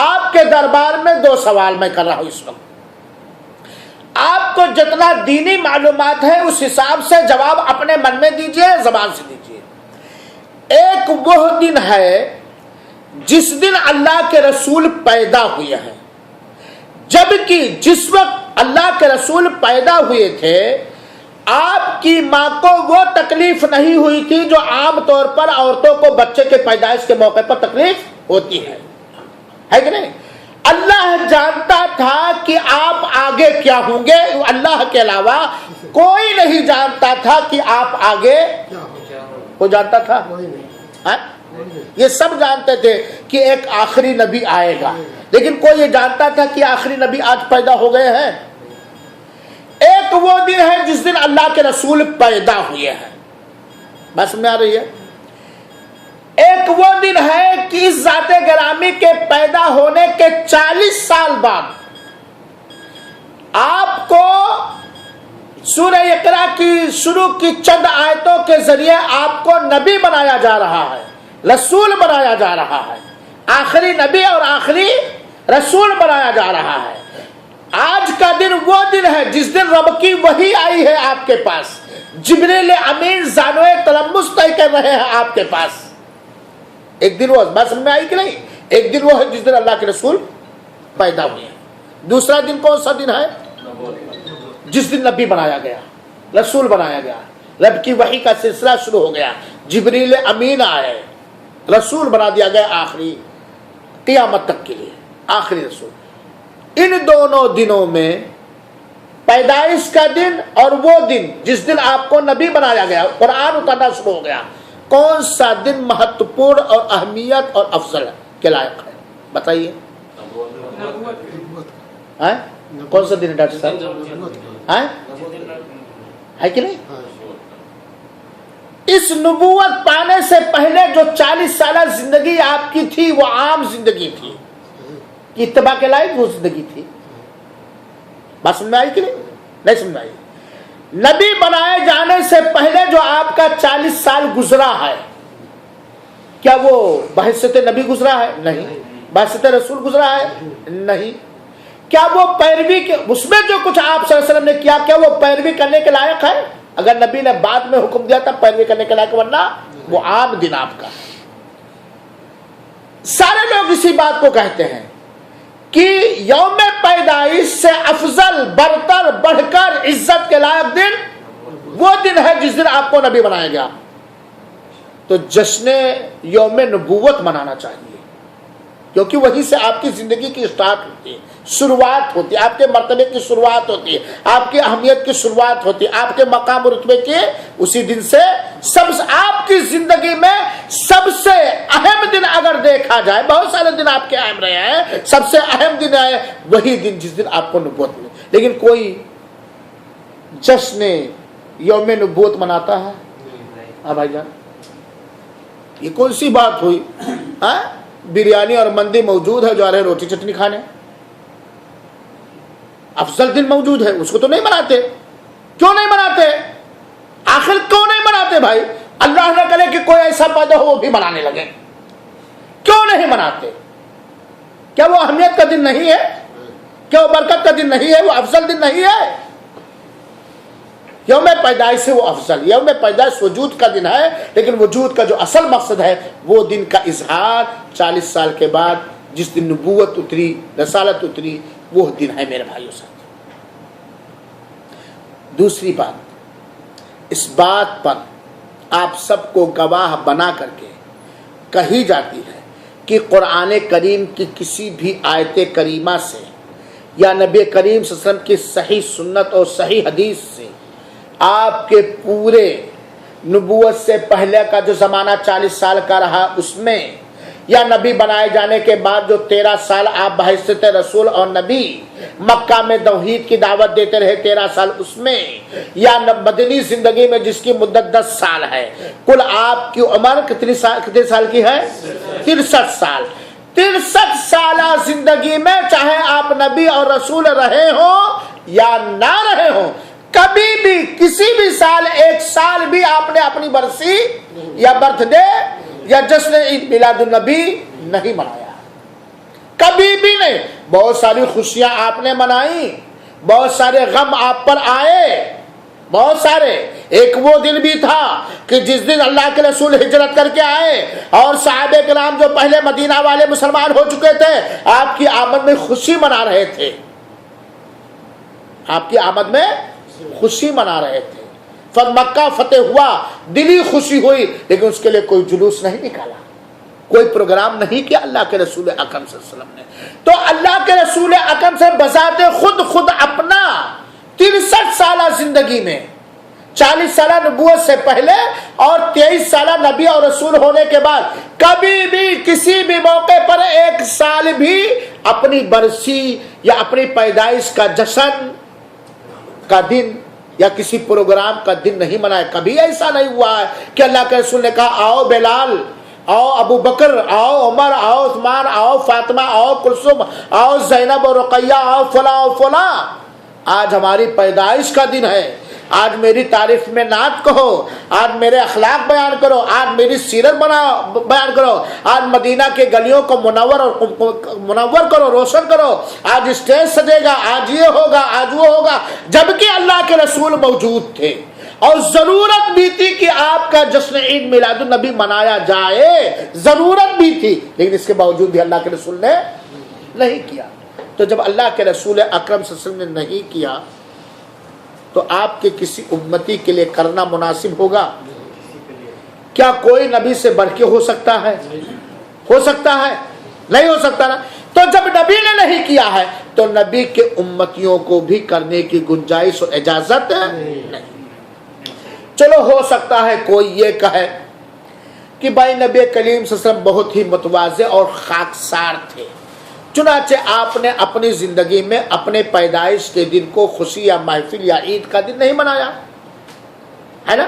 S1: آپ کے دربار میں 2 سوال میں کر رہا ہوں اس وقت. آپ کو جتنا دینی معلومات ہے اس حساب سے جواب اپنے من میں دیجئے، زبان سے دیجئے. ایک وہ دن ہے جس دن اللہ کے رسول پیدا ہوئے ہیں، جبکہ جس وقت اللہ کے رسول پیدا ہوئے تھے آپ کی ماں کو وہ تکلیف نہیں ہوئی تھی جو عام طور پر عورتوں کو بچے کے پیدائش کے موقع پر تکلیف ہوتی ہے کہ نہیں؟ اللہ جانتا تھا کہ آپ آگے کیا ہوں گے، اللہ کے علاوہ کوئی نہیں جانتا تھا کہ آپ آگے کوئی جانتا تھا؟ یہ سب جانتے تھے کہ ایک آخری نبی آئے گا، لیکن کوئی یہ جانتا تھا کہ آخری نبی آج پیدا ہو گئے ہیں؟ ایک وہ دن ہے جس دن اللہ کے رسول پیدا ہوئے ہیں، بس میں آ رہی ہے. ایک وہ دن ہے کہ اس ذات گرامی کے پیدا ہونے کے 40 سال بعد آپ کو سورہ اقرا کی شروع کی چند آیتوں کے ذریعے آپ کو نبی بنایا جا رہا ہے، رسول بنایا جا رہا ہے، آخری نبی اور آخری رسول بنایا جا رہا ہے. آج کا دن وہ دن ہے جس دن رب کی وحی آئی ہے آپ کے پاس، جبریل امین زانوئے تلمس طے کر رہے ہیں آپ کے پاس. ایک دن وہ بات سمجھ میں آئی کہ نہیں؟ ایک دن وہ ہے جس دن اللہ کے رسول پیدا ہوئے ہیں. دوسرا دن کون سا دن ہے؟ جس دن نبی بنایا گیا، رسول بنایا گیا، رب کی وحی کا سلسلہ شروع ہو گیا، جبریل امین آئے، رسول بنا دیا گیا آخری قیامت تک کے لیے آخری رسول. ان دونوں دنوں میں پیدائش کا دن اور وہ دن جس دن آپ کو نبی بنایا گیا، قرآن اترنا شروع ہو گیا، کون سا دن مہتوپورن اور اہمیت اور افضل کے لائق ہے؟ بتائیے. کون سا دن ہے ڈاکٹر صاحب؟ ہے کہ نہیں؟ اس نبوت پانے سے پہلے جو 40 سالہ زندگی آپ کی تھی وہ عام زندگی تھی، اتباع کے لائق وہ زندگی تھی. بات سمجھ میں آئی کہ نہیں سمجھ میں آئی؟ نبی بنائے جانے سے پہلے جو آپ کا 40 سال گزرا ہے، کیا وہ بحیثیت نبی گزرا ہے؟ نہیں. بحیثیت رسول گزرا ہے؟ نہیں. کیا وہ پیروی کے اس میں جو کچھ آپ صلی اللہ علیہ وسلم نے کیا، کیا وہ پیروی کرنے کے لائق ہے؟ اگر نبی نے بعد میں حکم دیا تھا پیروی کرنے کے لائق، ورنہ وہ عام دن آپ کا. سارے لوگ اسی بات کو کہتے ہیں کہ یوم پیدائش سے افضل، برتر، بڑھ کر عزت کے لائق دن وہ دن ہے جس دن آپ کو نبی بنایا گیا. تو جشن یوم نبوت منانا چاہیے، کیونکہ وہیں سے آپ کی زندگی کی اسٹارٹ ہوتی ہے، شروعات ہوتی ہے، آپ کے مرتبے کی شروعات ہوتی ہے، آپ کی اہمیت کی شروعات ہوتی ہے، آپ کے مقام و رتبے کے اسی دن سے آپ کی زندگی میں سب سے اہم دن اگر دیکھا جائے، بہت سارے دن آپ کے اہم رہے ہیں، سب سے اہم دن ہے وہی دن جس دن آپ کو نبوت ملی. لیکن کوئی جشن یوم نبوت مناتا ہے؟ ہاں بھائی جان، یہ کون سی بات ہوئی؟ بریانی اور مندی موجود ہے، جو آ رہے روٹی چٹنی کھانے، افضل دن موجود ہے، اس کو تو نہیں مناتے. کیوں نہیں مناتے؟ آخر کیوں نہیں مناتے بھائی؟ اللہ نہ کرے کہ کوئی ایسا پیدا ہو وہ بھی منانے لگے. کیوں نہیں مناتے؟ کیا وہ اہمیت کا دن نہیں ہے؟ کیا وہ برکت کا دن نہیں ہے؟ وہ افضل دن نہیں ہے؟ یوم پیدائش سے وہ افضل، یوم پیدائش وجود کا دن ہے، لیکن وجود کا جو اصل مقصد ہے وہ دن کا اظہار 40 سال کے بعد جس دن نبوت اتری، رسالت اتری، وہ دن ہے میرے بھائیوں ساتھ. دوسری بات، اس بات پر آپ سب کو گواہ بنا کر کے کہی جاتی ہے کہ قرآن کریم کی کسی بھی آیت کریمہ سے یا نبی کریم صلی اللہ علیہ وسلم کی صحیح سنت اور صحیح حدیث سے آپ کے پورے نبوت سے پہلے کا جو زمانہ 40 سال کا رہا اس میں، یا نبی بنائے جانے کے بعد جو 13 سال آپ بحیثیت رسول اور نبی مکہ میں توحید کی دعوت دیتے رہے 13 سال اس میں، یا مدنی زندگی میں جس کی مدت 10 سال ہے، کل آپ کی عمر کتنے سال کی ہے؟ 63 سال۔ 63 سالہ زندگی میں چاہے آپ نبی اور رسول رہے ہوں یا نہ رہے ہوں، کبھی بھی کسی بھی سال ایک سال بھی آپ نے اپنی برسی یا برتھ ڈے یا جشن عید میلاد النبی نہیں منایا، کبھی بھی نہیں۔ بہت ساری خوشیاں آپ نے منائی، بہت سارے غم آپ پر آئے، بہت سارے۔ ایک وہ دن بھی تھا کہ جس دن اللہ کے رسول ہجرت کر کے آئے اور صحابہ کرام جو پہلے مدینہ والے مسلمان ہو چکے تھے آپ کی آمد میں خوشی منا رہے تھے، آپ کی آمد میں خوشی منا رہے تھے۔ مکہ فتح ہوا، دلی خوشی ہوئی، لیکن اس کے لیے کوئی جلوس نہیں نکالا، کوئی پروگرام نہیں کیا اللہ کے رسول اکرم صلی اللہ علیہ وسلم نے۔ تو اللہ کے رسول اکرم سے بذات خود اپنا 63 سالہ زندگی میں، 40 سالہ نبوت سے پہلے اور 23 سالہ نبی اور رسول ہونے کے بعد کبھی بھی کسی بھی موقع پر ایک سال بھی اپنی برسی یا اپنی پیدائش کا جشن کا دن یا کسی پروگرام کا دن نہیں منائے۔ کبھی ایسا نہیں ہوا ہے کہ اللہ کے رسول نے کہا آؤ بلال، آؤ ابو بکر، آؤ عمر، آؤ عثمان، آؤ فاطمہ، آؤ کلثوم، آؤ زینب و رقیہ، آؤ فلاں و فلاں، آج ہماری پیدائش کا دن ہے، آج میری تعریف میں نعت کہو، آج میرے اخلاق بیان کرو، آج میری سیرت بیان کرو، آج مدینہ کے گلیوں کو منور کرو، روشن کرو، آج اسٹیج سجے گا، آج یہ ہوگا، آج وہ ہوگا، جبکہ اللہ کے رسول موجود تھے اور ضرورت بھی تھی کہ آپ کا جشن عید میلاد النبی منایا جائے، ضرورت بھی تھی، لیکن اس کے باوجود بھی اللہ کے رسول نے نہیں کیا۔ تو جب اللہ کے رسول اکرم صلی اللہ علیہ وسلم نے نہیں کیا تو آپ کے کسی امتی کے لیے کرنا مناسب ہوگا؟ کیا کوئی نبی سے بڑھ کے ہو سکتا ہے؟ ہو سکتا ہے؟ نہیں ہو سکتا نا۔ تو جب نبی نے نہیں کیا ہے تو نبی کے امتیوں کو بھی کرنے کی گنجائش اور اجازت نہیں۔ چلو ہو سکتا ہے کوئی یہ کہے کہ بھائی نبی کریم صلی اللہ علیہ وسلم بہت ہی متواضع اور خاکسار تھے، چنانچہ آپ نے اپنی زندگی میں اپنے پیدائش کے دن کو خوشی یا محفل یا عید کا دن نہیں منایا ہے نا۔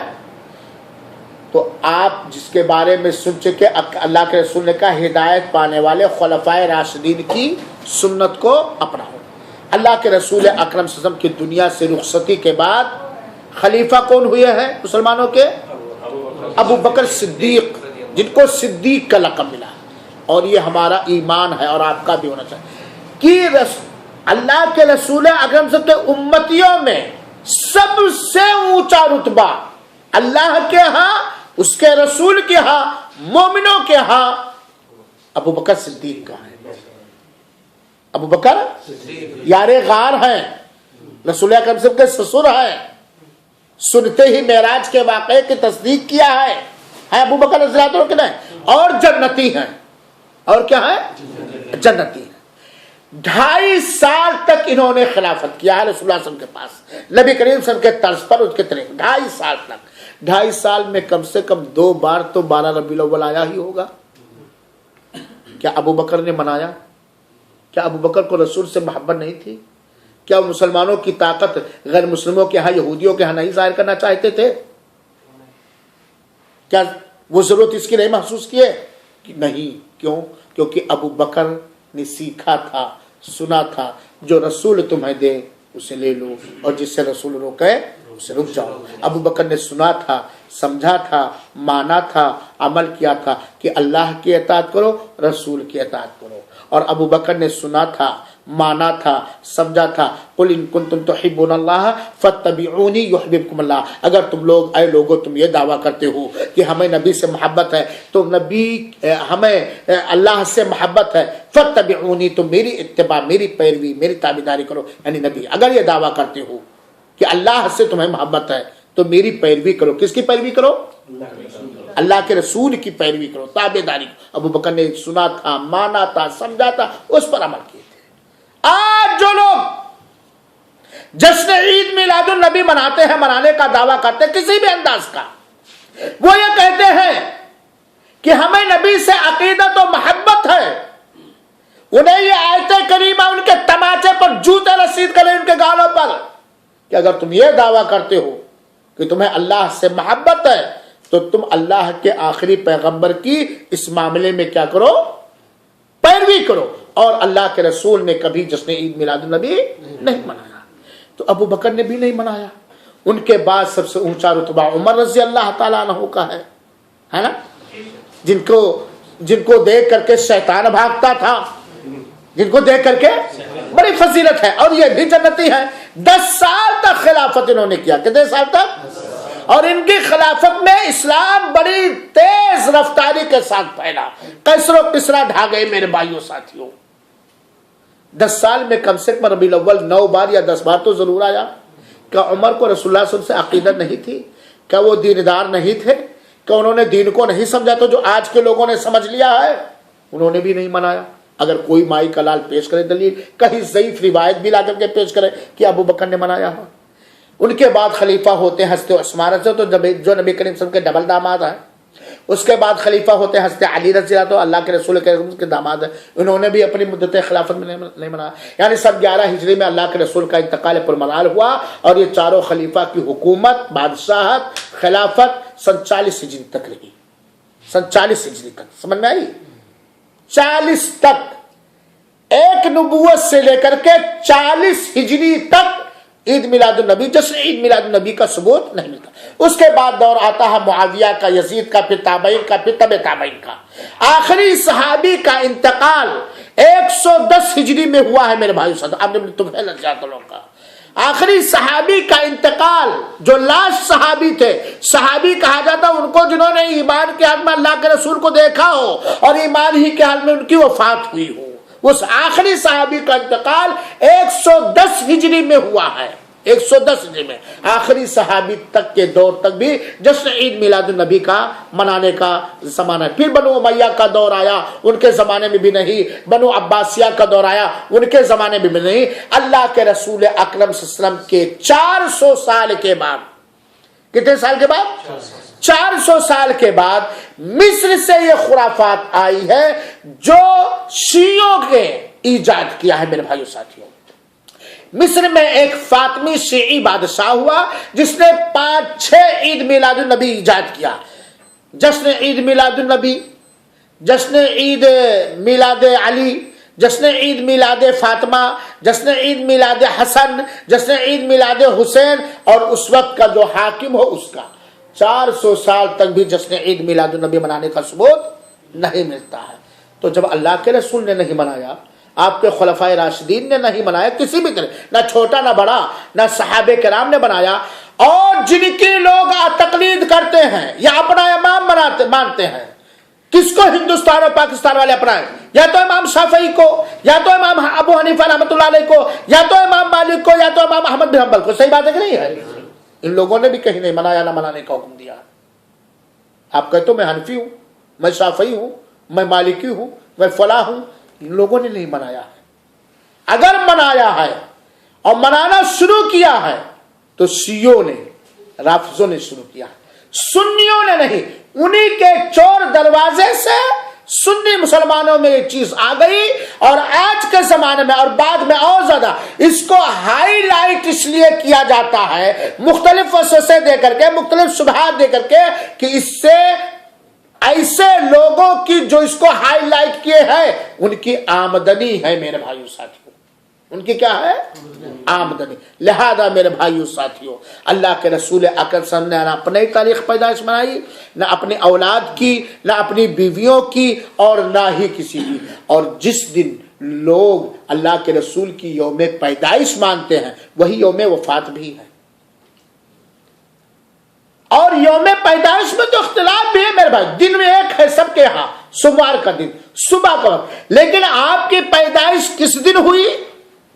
S1: تو آپ جس کے بارے میں سن چکے، اللہ کے رسول نے کہا ہدایت پانے والے خلفائے راشدین کی سنت کو اپناؤ۔ اللہ کے رسول اکرم صلی اللہ علیہ وسلم کی دنیا سے رخصتی کے بعد خلیفہ کون ہوئے ہیں مسلمانوں کے؟ ابو بکر صدیق، جن کو صدیق کا لقب ملا، اور یہ ہمارا ایمان ہے اور آپ کا بھی ہونا چاہیے کہ اللہ کے رسول اکرم صلی اللہ علیہ وسلم کے امتیوں میں سب سے اونچا رتبہ اللہ کے ہاں، اس کے رسول کے ہاں، مومنوں کے ہاں ابو بکر صدیق کا ہے۔ ابو بکر یار غار ہیں، رسول اکرم صلی اللہ علیہ وسلم کے سسر ہیں، سنتے ہی معراج کے واقعے کی تصدیق کیا ہے ابو بکر رضی اللہ عنہ نے، اور جنتی ہیں، اور کیا ہے؟ جنتی ہیں۔ 2.5 سال تک انہوں نے خلافت کیا ہے رسول اللہ صلی اللہ علیہ وسلم کے پاس، نبی کریم صلی اللہ علیہ وسلم کے طرز پر، اس کے طریقے 2.5 سال تک۔ 2.5 سال میں کم سے کم 2 بار تو 12 ربیع الاول آیا ہی ہوگا۔ کیا ابو بکر نے منایا؟ کیا ابو بکر کو رسول سے محبت نہیں تھی؟ کیا مسلمانوں کی طاقت غیر مسلموں کے ہاں، یہودیوں کے ہاں نہیں ظاہر کرنا چاہتے تھے؟ کیا وہ ضرورت اس کی نہیں محسوس کیے؟ نہیں۔ کیوں؟ کیونکہ ابو بکر نے سیکھا تھا، سنا تھا، جو رسول تمہیں دے اسے لے لو اور جس سے رسول روکے اسے رک جاؤ۔ ابو بکر نے سنا تھا، سمجھا تھا، مانا تھا، عمل کیا تھا کہ اللہ کی اطاعت کرو، رسول کی اطاعت کرو۔ اور ابو بکر نے سنا تھا، مانا تھا، سمجھا تھا، قل ان کنتم تحبون اللہ فاتبعونی یحببکم اللہ۔ اگر تم لوگ، اے لوگو، تم یہ دعویٰ کرتے ہو کہ ہمیں نبی سے محبت ہے تو نبی ہمیں اللہ سے محبت ہے، فاتبعونی، تو میری اتباع، میری پیروی، میری تابعداری کرو۔ یعنی نبی اگر یہ دعویٰ کرتے ہو کہ اللہ سے تمہیں محبت ہے تو میری پیروی کرو۔ کس کی پیروی کرو؟ اللہ کے رسول کی پیروی کرو، تابعداری کرو۔ ابو بکر نے سنا تھا، مانا تھا، سمجھا تھا، اس پر عمل کیے تھے۔ آج جو لوگ جشن عید میلاد النبی مناتے ہیں، منانے کا دعویٰ کرتے ہیں کسی بھی انداز کا، وہ یہ کہتے ہیں کہ ہمیں نبی سے عقیدت و محبت ہے، انہیں یہ آیت کریمہ ان کے تماچے پر جوتے رسید کریں ان کے گالوں پر کہ اگر تم یہ دعویٰ کرتے ہو کہ تمہیں اللہ سے محبت ہے تو تم اللہ کے آخری پیغمبر کی اس معاملے میں کیا کرو؟ پیروی کرو۔ اور اللہ کے رسول نے کبھی جشن عید میلاد النبی نہیں منایا، تو ابو بکر نے بھی نہیں منایا۔ ان کے بعد سب سے اونچا رتبہ عمر رضی اللہ تعالیٰ عنہ کا ہے نا، جن کو دیکھ کر کے شیطان بھاگتا تھا، جن کو دیکھ کر کے بڑی فضیلت ہے، اور یہ بھی جنتی ہے۔ 10 سال تک خلافت انہوں نے کیا، کتنے سال تک؟ اور ان کی خلافت میں اسلام بڑی تیز رفتاری کے ساتھ پھیلا، کسر و کسرا ڈھا گئے میرے بھائیوں ساتھیوں۔ 10 سال میں کم سے کم ربیع الاول 9 بار یا 10 بار تو ضرور آیا۔ کیا عمر کو رسول اللہ صلی اللہ علیہ وسلم سے عقیدت نہیں تھی؟ کیا وہ دیندار نہیں تھے؟ کیا انہوں نے دین کو نہیں سمجھا تو جو آج کے لوگوں نے سمجھ لیا ہے؟ انہوں نے بھی نہیں منایا۔ اگر کوئی مائی کا لال پیش کرے دلیل، کہیں ضعیف روایت بھی لا کر کے پیش کرے کہ ابو بکر نے منایا ہو۔ ان کے بعد خلیفہ ہوتے ہیں حضرت عثمان رضی اللہ عنہ جو نبی کریم صلی اللہ علیہ وسلم کے ڈبل داماد ہیں۔ اس کے بعد خلیفہ ہوتے ہیں حضرت علی رضی اللہ عنہ، اللہ کے رسول کے داماد ہیں، انہوں نے بھی اپنی مدت خلافت میں نہیں منایا۔ یعنی سب 11 ہجری میں اللہ کے رسول کا انتقال پرمنال ہوا، اور یہ چاروں خلیفہ کی حکومت، بادشاہت، خلافت 40 ہجری تک رہی۔ 40 ہجری تک، سمجھ میں آئی؟ 40 تک، ایک نبوت سے لے کر کے 40 ہجری تک عید میلاد النبی، جشن عید میلاد النبی کا ثبوت نہیں ملتا۔ اس کے بعد دور آتا ہے معاویہ کا، یزید کا، پھر تابعین کا، پھر تبع تابعین کا۔ آخری صحابی کا انتقال 110 ہجری میں ہوا ہے میرے بھائیو ساتھ، آپ نے تمہیں کا آخری صحابی کا انتقال، جو لاسٹ صحابی تھے، صحابی کہا جاتا ان کو جنہوں نے ایمان کے حال میں اللہ کے رسول کو دیکھا ہو اور ایمان ہی کے حال میں ان کی وفات ہوئی ہو، اس آخری صحابی کا انتقال 110 ہجری میں ہوا ہے۔ 110 ہجری میں آخری صحابی تک کے دور تک بھی جشن عید میلاد النبی کا منانے کا زمانہ ہے۔ پھر بنو امیہ کا دور آیا، ان کے زمانے میں بھی نہیں۔ بنو عباسیہ کا دور آیا، ان کے زمانے میں بھی نہیں۔ اللہ کے رسول اکرم صلی اللہ علیہ وسلم کے 400 سال کے بعد، کتنے سال کے بعد؟ 400 سال کے بعد مصر سے یہ خرافات آئی ہے جو شیعوں کے ایجاد کیا ہے میرے بھائیو ساتھیوں۔ مصر میں ایک فاطمی شیعی بادشاہ ہوا جس نے 5-6 عید میلاد النبی ایجاد کیا۔ جشن عید میلاد النبی، جشن عید میلاد علی، جشن عید میلاد فاطمہ، جشن عید میلاد حسن، جشن عید میلاد حسین، اور اس وقت کا جو حاکم ہو اس کا 400 سال تک بھی جشن عید میلاد النبی منانے کا ثبوت نہیں ملتا ہے۔ تو جب اللہ کے رسول نے نہیں منایا، آپ کے خلفائے راشدین نے نہیں منایا، کسی بھی طرح، نہ چھوٹا نہ بڑا، نہ صحابہ کرام نے بنایا، اور جن کی لوگ تقلید کرتے ہیں یا اپنا امام مانتے ہیں، کس کو ہندوستان اور پاکستان والے اپنائیں؟ یا تو امام شافعی کو، یا تو امام ابو حنیفہ رحمۃ اللہ علیہ کو، یا تو امام مالک کو، یا تو امام احمد بن حنبل کو۔ صحیح بات ہے کہ نہیں ہے؟ ان لوگوں نے بھی کہیں نہیں منایا، نہ منانے کا حکم دیا۔ آپ کہتے ہو میں حنفی ہوں، میں شافعی ہوں، میں مالکی ہوں، میں فلاں ہوں، ان لوگوں نے نہیں منایا ہے۔ اگر منایا ہے اور منانا شروع کیا ہے تو شیعوں نے، رافضوں نے شروع کیا ہے، سنیوں نے نہیں۔ انہی کے چور دروازے سے سنی مسلمانوں میں یہ چیز آ گئی، اور آج کے زمانے میں اور بعد میں اور زیادہ اس کو ہائی لائٹ اس لیے کیا جاتا ہے، مختلف وسوسے دے کر کے، مختلف شبہات دے کر کے، کہ اس سے ایسے لوگوں کی جو اس کو ہائی لائٹ کیے ہیں ان کی آمدنی ہے میرے بھائیو ساتھیوں، ان کی کیا ہے؟ آمدنی۔ لہذا میرے بھائیو ساتھیوں، اللہ کے رسول اکرم صلی اللہ علیہ وسلم نے اپنی تاریخ پیدائش منائی، نہ اپنی اولاد کی، نہ اپنی بیویوں کی، اور نہ ہی کسی کی۔ اور جس دن لوگ اللہ کے رسول کی یوم پیدائش مانتے ہیں وہی یوم وفات بھی ہے۔ اور یوم پیدائش میں تو اختلاف بھی ہے میرے بھائی، دن میں ایک ہے سب کے یہاں، سوموار کا دن، صبح کا وقت، لیکن آپ کی پیدائش کس دن ہوئی؟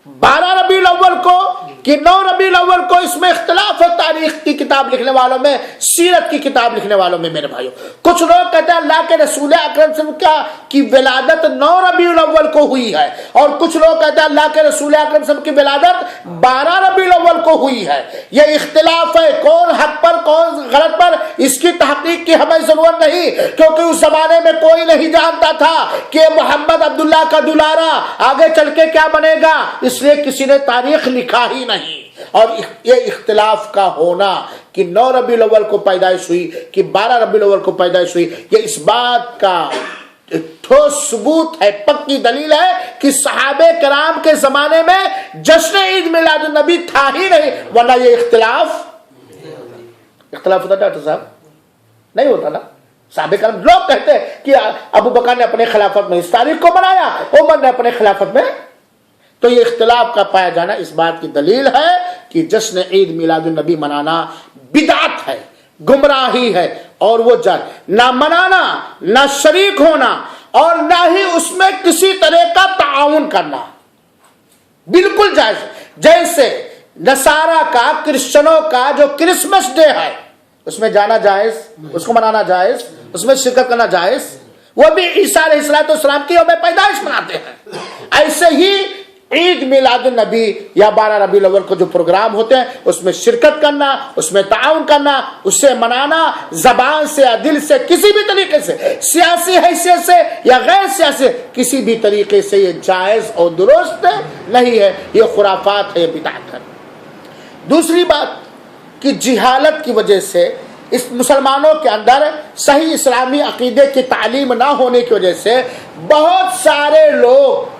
S1: 12 ربیع الاول کو کہ 9 ربیع الاول کو؟ اس میں اختلاف ہے تاریخ کی کتاب لکھنے والوں میں، سیرت کی کتاب لکھنے والوں میں میرے بھائیوں۔ کچھ لوگ کہتے ہیں اللہ کے رسول اکرم صلی اللہ علیہ وسلم کا کی ولادت 9 ربیع الاول کو ہوئی ہے، اور کچھ لوگ کہتے ہیں اللہ کے رسول اکرم صلی اللہ علیہ وسلم کی ولادت 12 ربیع الاول کو ہوئی ہے۔ یہ اختلاف ہے، کون حق پر کون غلط پر، اس کی تحقیق کی ہمیں ضرورت نہیں، کیونکہ اس زمانے میں کوئی نہیں جانتا تھا کہ محمد عبداللہ کا دلارا آگے چل کے کیا بنے گا، اس لیے کسی نے تاریخ لکھا ہی نہیں۔ اور یہ اختلاف کا ہونا کہ 9 ربیع الاول کو پیدائش ہوئی کہ 12 ربیع الاول کو پیدائش ہوئی، یہ اس بات کا ٹھوس ثبوت ہے، پکی دلیل ہے کہ صحابہ کرام کے زمانے میں جشن عید میلاد النبی تھا ہی نہیں، ورنہ یہ اختلاف ہوتا ڈاکٹر صاحب نہیں ہوتا نا۔ صحابہ کرام، لوگ کہتے ہیں کہ ابو بکر نے اپنے خلافت میں اس تاریخ کو بنایا، عمر نے اپنے خلافت میں، تو یہ اختلاف کا پایا جانا اس بات کی دلیل ہے کہ جشن عید میلاد النبی منانا بدعت ہے، گمراہی ہے، اور وہ نہ منانا، نہ شریک ہونا، اور نہ ہی اس میں کسی طرح کا تعاون کرنا بالکل جائز۔ جیسے نصارہ کا، کرسچنوں کا جو کرسمس ڈے ہے اس میں جانا جائز، اس کو منانا جائز، اس میں شرکت کرنا جائز، وہ بھی عیسیٰ علیہ السلام کی یوم پیدائش مناتے ہیں۔ ایسے ہی عید میلاد النبی یا 12 ربیع الاول کو جو پروگرام ہوتے ہیں اس میں شرکت کرنا، اس میں تعاون کرنا، اسے منانا زبان سے یا دل سے، کسی بھی طریقے سے، سیاسی حیثیت سے یا غیر سیاسی، کسی بھی طریقے سے یہ جائز اور درست نہیں ہے، یہ خرافات ہے، یہ بدعت ہے۔ دوسری بات کہ جہالت کی وجہ سے اس مسلمانوں کے اندر صحیح اسلامی عقیدے کی تعلیم نہ ہونے کی وجہ سے بہت سارے لوگ،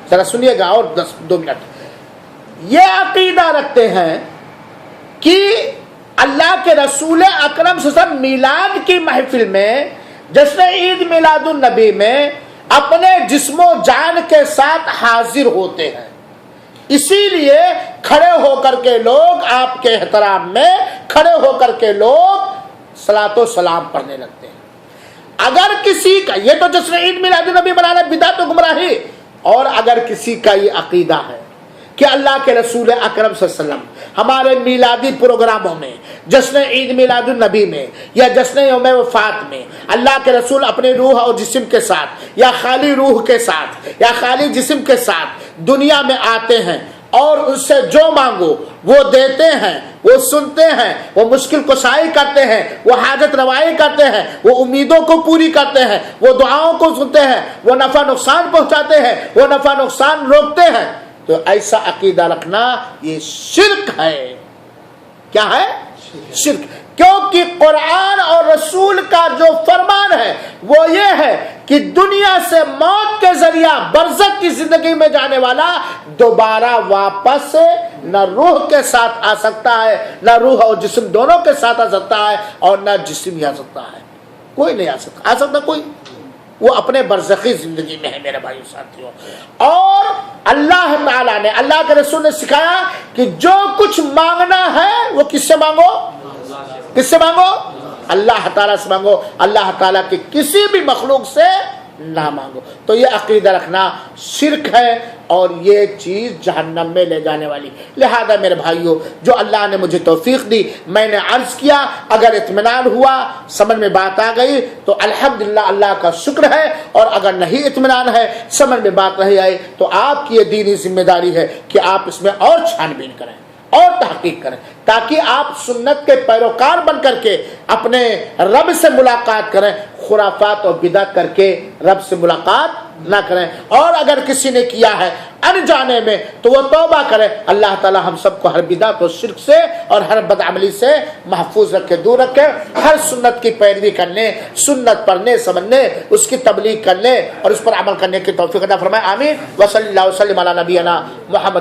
S1: ذرا سنیے گا اور 2 منٹ، یہ عقیدہ رکھتے ہیں کہ اللہ کے رسول اکرم صلی اللہ علیہ وسلم میلاد کی محفل میں، جشن عید میلاد النبی میں اپنے جسم و جان کے ساتھ حاضر ہوتے ہیں، اسی لیے کھڑے ہو کر کے لوگ آپ کے احترام میں کھڑے ہو کر کے لوگ صلاۃ و سلام پڑھنے لگتے ہیں۔ اگر کسی کا، یہ تو جشن عید میلاد النبی منانا بدعت و گمراہی، اور اگر کسی کا یہ عقیدہ ہے کہ اللہ کے رسول اکرم صلی اللہ علیہ وسلم ہمارے میلادی پروگراموں میں، جشن عید میلاد النبی میں یا جشن یوم وفات میں اللہ کے رسول اپنے روح اور جسم کے ساتھ یا خالی روح کے ساتھ یا خالی جسم کے ساتھ دنیا میں آتے ہیں، اور اس سے جو مانگو وہ دیتے ہیں، وہ سنتے ہیں، وہ مشکل کشائی کرتے ہیں، وہ حاجت روائی کرتے ہیں، وہ امیدوں کو پوری کرتے ہیں، وہ دعاؤں کو سنتے ہیں، وہ نفع نقصان پہنچاتے ہیں، وہ نفع نقصان روکتے ہیں، تو ایسا عقیدہ رکھنا یہ شرک ہے۔ کیا ہے؟ شرک۔ کیونکہ قرآن اور رسول کا جو فرمان ہے وہ یہ ہے کہ دنیا سے موت کے ذریعہ برزخ کی زندگی میں جانے والا دوبارہ واپس نہ روح کے ساتھ آ سکتا ہے، نہ روح اور جسم دونوں کے ساتھ آ سکتا ہے، اور نہ جسم ہی آ سکتا ہے، کوئی نہیں آ سکتا کوئی، وہ اپنے برزخی زندگی میں ہے میرے بھائیو ساتھیوں۔ اور اللہ تعالیٰ نے، اللہ کے رسول نے سکھایا کہ جو کچھ مانگنا ہے وہ کس سے مانگو؟ کس سے مانگو؟ اللہ تعالیٰ سے مانگو، اللہ تعالیٰ کی کسی بھی مخلوق سے نہ مانگو۔ تو یہ عقیدہ رکھنا شرک ہے، اور یہ چیز جہنم میں لے جانے والی۔ لہذا میرے بھائیوں، جو اللہ نے مجھے توفیق دی، میں نے عرض کیا، اگر اطمینان ہوا، سمجھ میں بات آ گئی تو الحمدللہ اللہ کا شکر ہے، اور اگر نہیں اطمینان ہے، سمجھ میں بات نہیں آئی، تو آپ کی یہ دینی ذمہ داری ہے کہ آپ اس میں اور چھان بین کریں اور تحقیق کریں، تاکہ آپ سنت کے پیروکار بن کر کے اپنے رب سے ملاقات کریں، خرافات اور بدعت کر کے رب سے ملاقات نہ کریں۔ اور اگر کسی نے کیا ہے انجانے میں تو وہ توبہ کرے۔ اللہ تعالی ہم سب کو ہر بدعت و شرک سے اور ہر بدعملی سے محفوظ رکھے، دور رکھے، ہر سنت کی پیروی کرنے، سنت پڑھنے سمجھنے، اس کی تبلیغ کرنے اور اس پر عمل کرنے کی توفیق عطا فرمائے، آمین۔ وصلی اللہ وسلم علی نبینا محمد۔